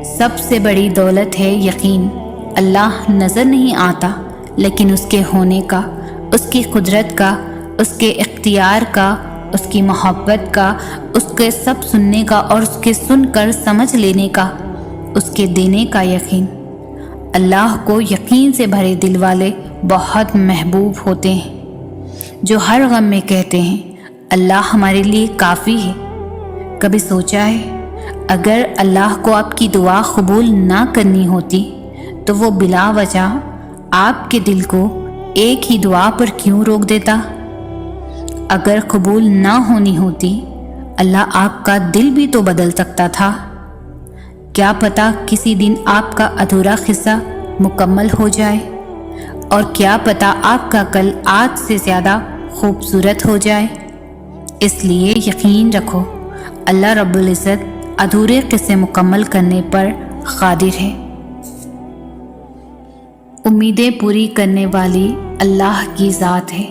سب سے بڑی دولت ہے یقین۔ اللہ نظر نہیں آتا، لیکن اس کے ہونے کا، اس کی قدرت کا، اس کے اختیار کا، اس کی محبت کا، اس کے سب سننے کا اور اس کے سن کر سمجھ لینے کا، اس کے دینے کا یقین۔ اللہ کو یقین سے بھرے دل والے بہت محبوب ہوتے ہیں، جو ہر غم میں کہتے ہیں اللہ ہمارے لیے کافی ہے۔ کبھی سوچا ہے اگر اللہ کو آپ کی دعا قبول نہ کرنی ہوتی تو وہ بلا وجہ آپ کے دل کو ایک ہی دعا پر کیوں روک دیتا؟ اگر قبول نہ ہونی ہوتی اللہ آپ کا دل بھی تو بدل سکتا تھا۔ کیا پتہ کسی دن آپ کا ادھورا قصہ مکمل ہو جائے، اور کیا پتہ آپ کا کل آج سے زیادہ خوبصورت ہو جائے۔ اس لیے یقین رکھو اللہ رب العزت ادھورے قصے مکمل کرنے پر قادر ہے۔ امیدیں پوری کرنے والی اللہ کی ذات ہے،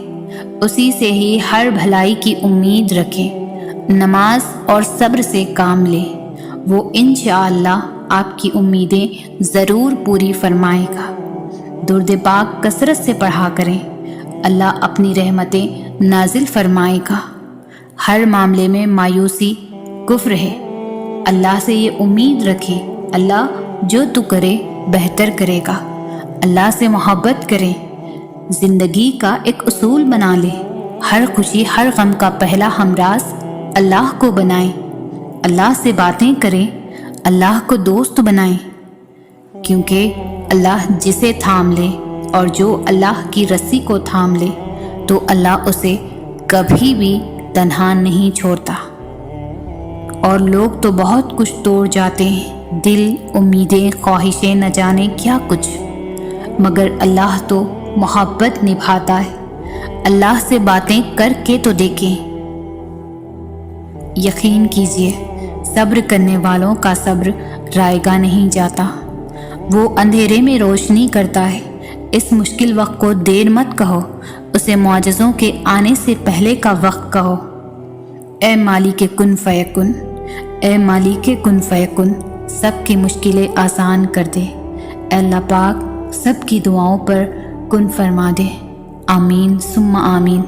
اسی سے ہی ہر بھلائی کی امید رکھیں، نماز اور صبر سے کام لیں، وہ انشاءاللہ آپ کی امیدیں ضرور پوری فرمائے گا۔ درود پاک کثرت سے پڑھا کریں، اللہ اپنی رحمتیں نازل فرمائے گا۔ ہر معاملے میں مایوسی کفر ہے، اللہ سے یہ امید رکھیں اللہ جو تو کرے بہتر کرے گا۔ اللہ سے محبت کریں، زندگی کا ایک اصول بنا لیں، ہر خوشی ہر غم کا پہلا ہمراز اللہ کو بنائیں، اللہ سے باتیں کریں، اللہ کو دوست بنائیں، کیونکہ اللہ جسے تھام لے اور جو اللہ کی رسی کو تھام لے تو اللہ اسے کبھی بھی تنہا نہیں چھوڑتا۔ اور لوگ تو بہت کچھ توڑ جاتے ہیں، دل، امیدیں، خواہشیں، نہ جانے کیا کچھ، مگر اللہ تو محبت نبھاتا ہے۔ اللہ سے باتیں کر کے تو دیکھیں۔ یقین کیجئے صبر کرنے والوں کا صبر رائے گا نہیں جاتا، وہ اندھیرے میں روشنی کرتا ہے۔ اس مشکل وقت کو دیر مت کہو، اسے معجزوں کے آنے سے پہلے کا وقت کہو۔ اے مالک کن فیکن، اے مالک کن فیکن، سب کی مشکلیں آسان کر دے۔ اے اللہ پاک سب کی دعاؤں پر کن فرما دے۔ آمین ثم آمین۔